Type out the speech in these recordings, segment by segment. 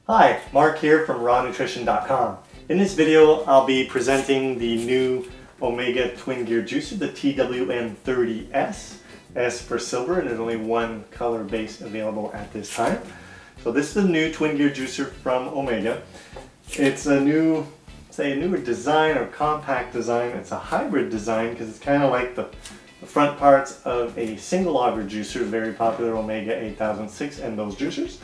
Hi, Mark here from RawNutrition.com. In this video, I'll be presenting the new Omega Twin Gear Juicer, the TWN30S. S for silver, and there's only one color base available at this time. So this is the new Twin Gear Juicer from Omega. It's a new, say a newer design or compact design. It's a hybrid design because it's kind of like the front parts of a single auger juicer, very popular Omega 8006 and those juicers.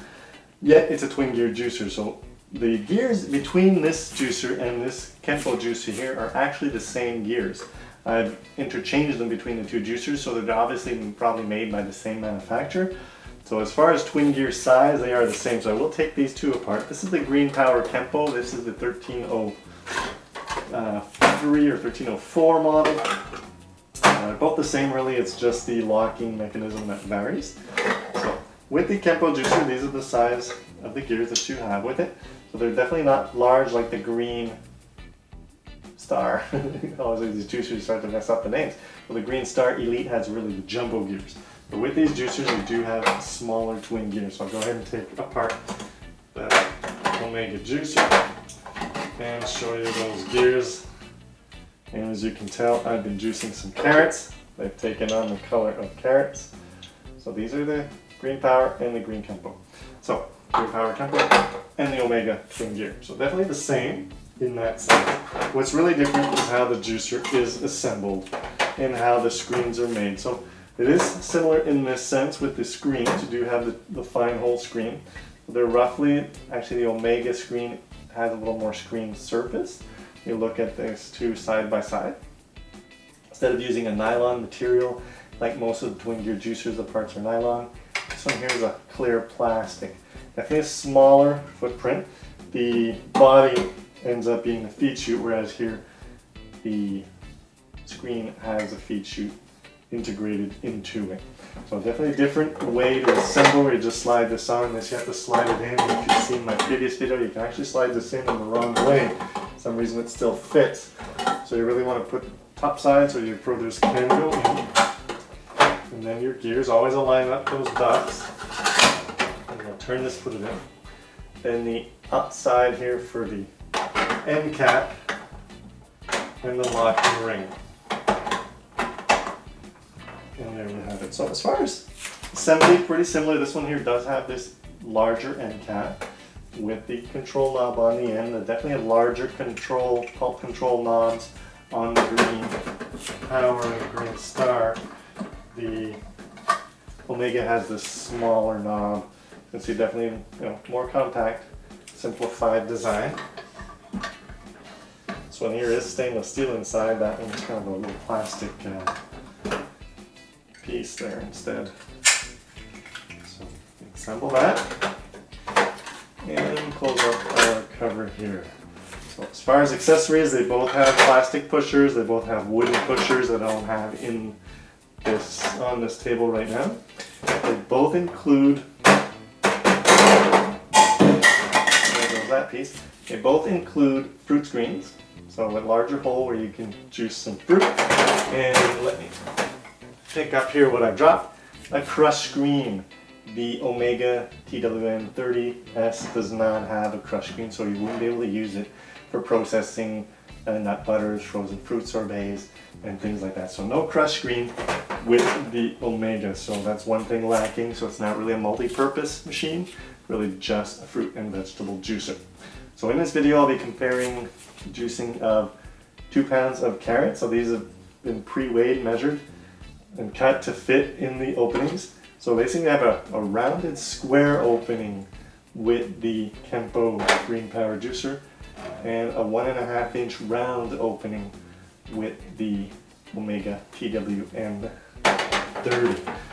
Yet it's a twin gear juicer, so the gears between this juicer and this Kempo juicer here are actually the same gears. I've interchanged them between the two juicers, so they're obviously probably made by the same manufacturer. So as far as twin gear size, they are the same. So I will take these two apart. This is the Green Power Kempo. This is the 1303 or 1304 model. Both the same really, it's just the locking mechanism that varies. So with the Kempo juicer, these are the size of the gears that you have with it. So they're definitely not large like the Green Star. Always these juicers start to mess up the names. Well, the Green Star Elite has really the jumbo gears. But with these juicers, you do have smaller twin gears. So I'll go ahead and take apart the Omega juicer and show you those gears. And as you can tell, I've been juicing some carrots. They've taken on the color of carrots. So these are the Green Power and the Green Kempo. So Green Power Kempo and the Omega Twin Gear. So definitely the same in that sense. What's really different is how the juicer is assembled and how the screens are made. So it is similar in this sense with the screens. You do have the fine hole screen. They're roughly, actually the Omega screen has a little more screen surface. You look at these two side by side. Instead of using a nylon material, like most of the twin gear juicers, the parts are nylon. This one here is a clear plastic. Definitely a smaller footprint. The body ends up being a feed chute, whereas here the screen has a feed chute integrated into it. So definitely a different way to assemble where you just slide this on. This you have to slide it in. If you've seen my previous video, you can actually slide this in the wrong way. For some reason it still fits. So you really want to put top side so your produce can go in. And then your gears always align up those ducts. And I'll turn this, put it in. Then the outside here for the end cap and the locking ring. And there we have it. So as far as assembly, pretty similar. This one here does have this larger end cap with the control knob on the end. Definitely a larger pulp control knobs on the Green Power and the Green Star. The Omega has this smaller knob. You can see definitely more compact, simplified design. This one here is stainless steel inside. That one's kind of a little plastic piece there instead. So assemble that and close up our cover here. So as far as accessories, they both have plastic pushers. They both have wooden pushers that I don't have on this table right now. They both include that piece. They both include fruit screens, so a larger hole where you can juice some fruit. And let me pick up here what I dropped. A crush screen. The Omega TWN30S does not have a crush screen, so you wouldn't be able to use it for processing nut butters, frozen fruit sorbets, and things like that. So no crush screen with the Omega, so that's one thing lacking. So it's not really a multi-purpose machine, really just a fruit and vegetable juicer. So in this video I'll be comparing juicing of 2 pounds of carrots. So these have been pre-weighed, measured, and cut to fit in the openings. So basically I have a rounded square opening with the Kempo Green Power Juicer and a 1.5 inch round opening with the Omega TWN30.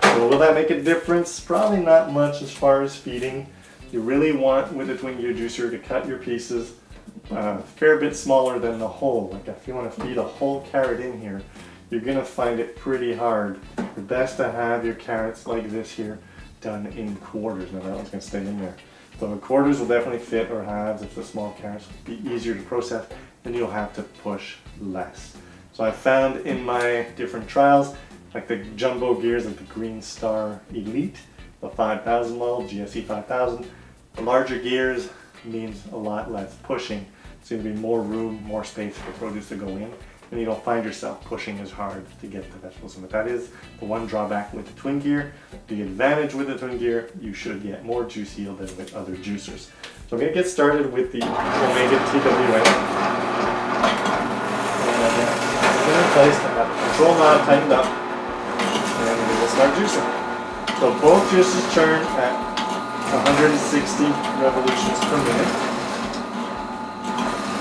So will that make a difference? Probably not much as far as feeding. You really want with a twin gear juicer to cut your pieces a fair bit smaller than the whole. Like if you want to feed a whole carrot in here, you're going to find it pretty hard. It's best to have your carrots like this here done in quarters. Now that one's going to stay in there. So the quarters will definitely fit, or halves if the small carrots will be easier to process, and you'll have to push less. So I found in my different trials, like the jumbo gears like the Green Star Elite the 5000 model, GSE 5000. The larger gears means a lot less pushing. So there'll be more room, more space for produce to go in, and you don't find yourself pushing as hard to get the vegetables in. But that is the one drawback with the twin gear. The advantage with the twin gear, you should get more juice yield than with other juicers. So I'm going to get started with the Omega TWN. And in place, I have the control knob tightened up, and we will start juicing. So both juices churn at 160 revolutions per minute.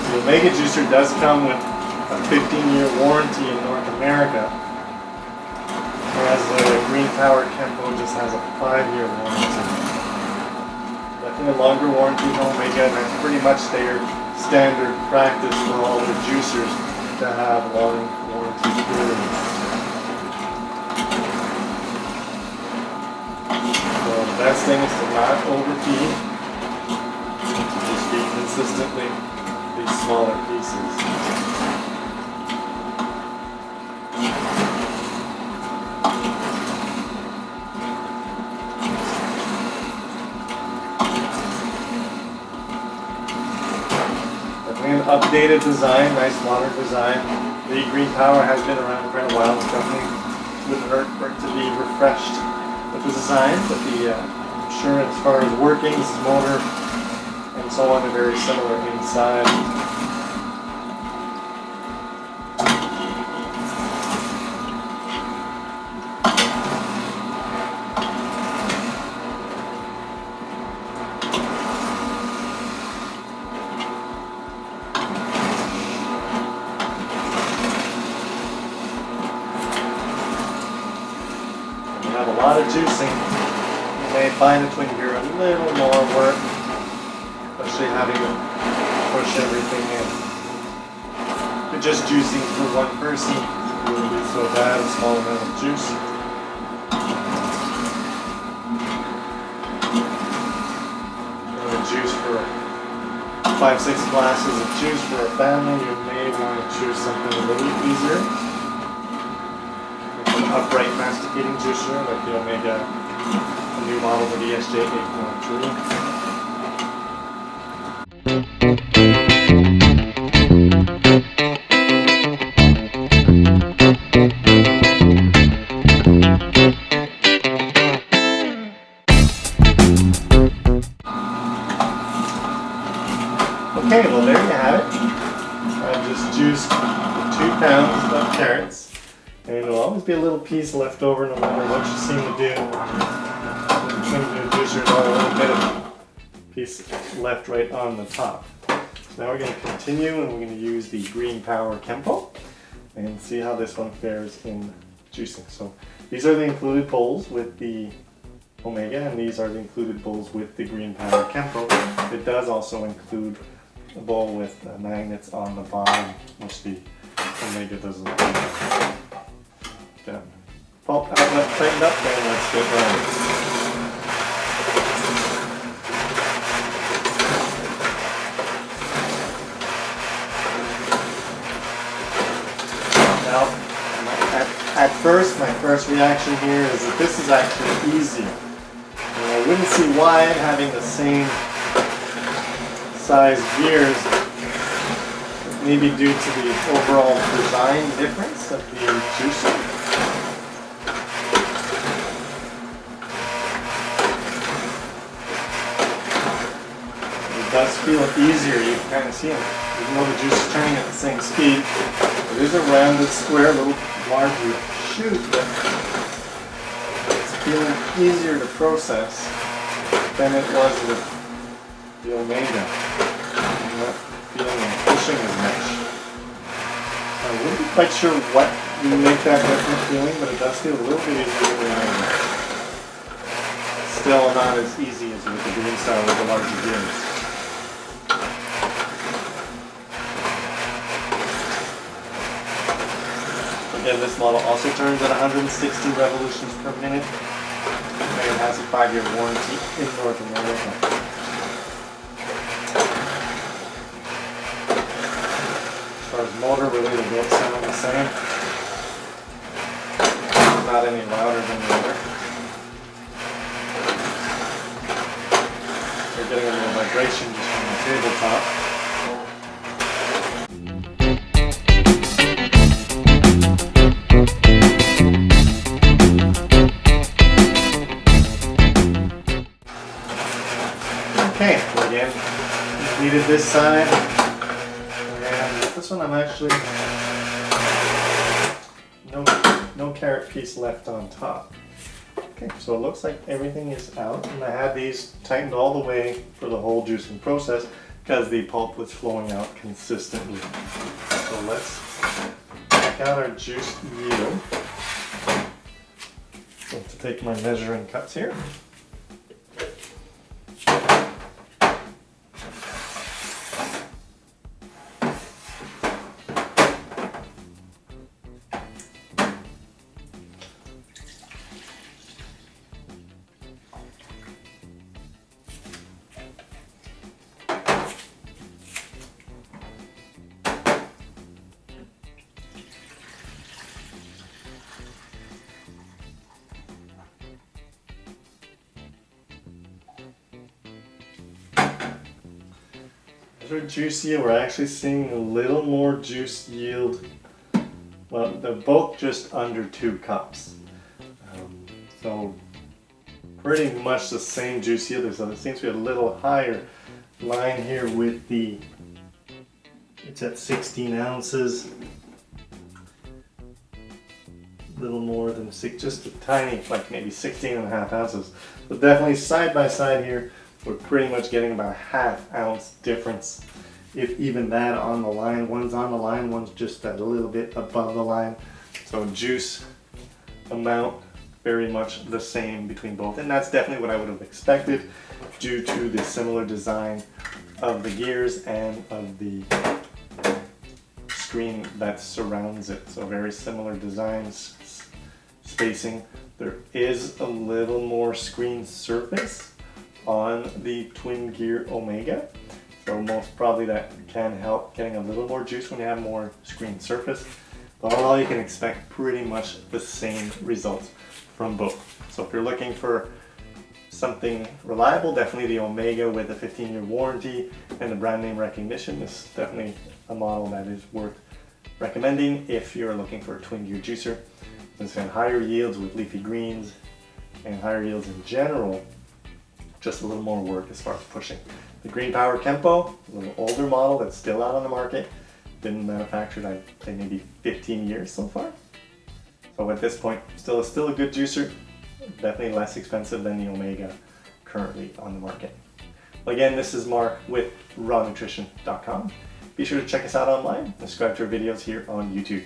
The Omega juicer does come with a 15-year warranty in North America, whereas the Green Power Kempo just has a 5-year warranty. Definitely a longer warranty in Omega, and that's pretty much their standard practice for all the juicers to have long warranty periods. So the best thing is to not overfeed, to just feed consistently these smaller pieces. An updated design, nice modern design. The Green Power has been around for quite a while. It definitely wouldn't hurt for it to be refreshed with the design, but I'm sure as far as workings, motor, and so on, they're very similar inside. Have a lot of juicing, you may find the twin gear a little more work, especially having to push everything in. But just juicing for one person wouldn't be so bad, a small amount of juice. If you juice for 5-6 glasses of juice for a family, you may want to choose something a little easier. Upright masticating juicer like the Omega, the new model, the ESJ 8.3. Okay, well there you have it. I just juiced 2 pounds of carrots. And there'll always be a little piece left over no matter what you seem to do. The twin gear juicer has a little bit of piece left right on the top. So now we're going to continue and we're going to use the Green Power Kempo and see how this one fares in juicing. So these are the included bowls with the Omega, and these are the included bowls with the Green Power Kempo. It does also include a bowl with magnets on the bottom, which the Omega doesn't include. Pulp outlet tightened up, and let's get going. Now, at first, my first reaction here is that this is actually easier. And I wouldn't see why having the same size gears, maybe due to the overall design difference of the juicer. It does feel easier, you can kind of see it. Even though the juice is turning at the same speed, it is a rounded, square, little larger chute, but it's feeling easier to process than it was with the Omega. I'm not feeling and pushing as much. I wouldn't be quite sure what would make that different feeling, but it does feel a little bit easier than the Omega. Still not as easy as with the Green style with the larger gears. Again, this model also turns at 160 revolutions per minute, and it has a 5-year warranty in North America. As far as motor, really they both sound the same. Not any louder than the other. we're getting a little vibration just from the tabletop. Okay, so again, completed this side, and this one I'm actually, no carrot piece left on top. Okay, so it looks like everything is out, and I had these tightened all the way for the whole juicing process because the pulp was flowing out consistently. So let's check out our juice yield. So to take my measuring cups here. For juice yield, we're actually seeing a little more juice yield. Well, they're both just under 2 cups. So pretty much the same juice yield. So it seems to be a little higher line here with the, it's at 16 ounces. A little more than 6, just a tiny, like maybe 16.5 ounces. But definitely side by side here, we're pretty much getting about a ½ ounce difference, if even that, on the line. One's on the line, one's just a little bit above the line. So juice amount very much the same between both, and that's definitely what I would have expected due to the similar design of the gears and of the screen that surrounds it. So very similar designs, spacing. There is a little more screen surface on the Twin Gear Omega, so most probably that can help getting a little more juice when you have more screen surface, but all you can expect pretty much the same results from both. So if you're looking for something reliable, definitely the Omega with a 15-year warranty and the brand name recognition is definitely a model that is worth recommending if you're looking for a Twin Gear juicer. It's got higher yields with leafy greens and higher yields in general, just a little more work as far as pushing. The Green Power Kempo, a little older model that's still out on the market, been manufactured, I'd say maybe 15 years so far. So at this point, still a good juicer, definitely less expensive than the Omega currently on the market. Well, again, this is Mark with RawNutrition.com. Be sure to check us out online and subscribe to our videos here on YouTube.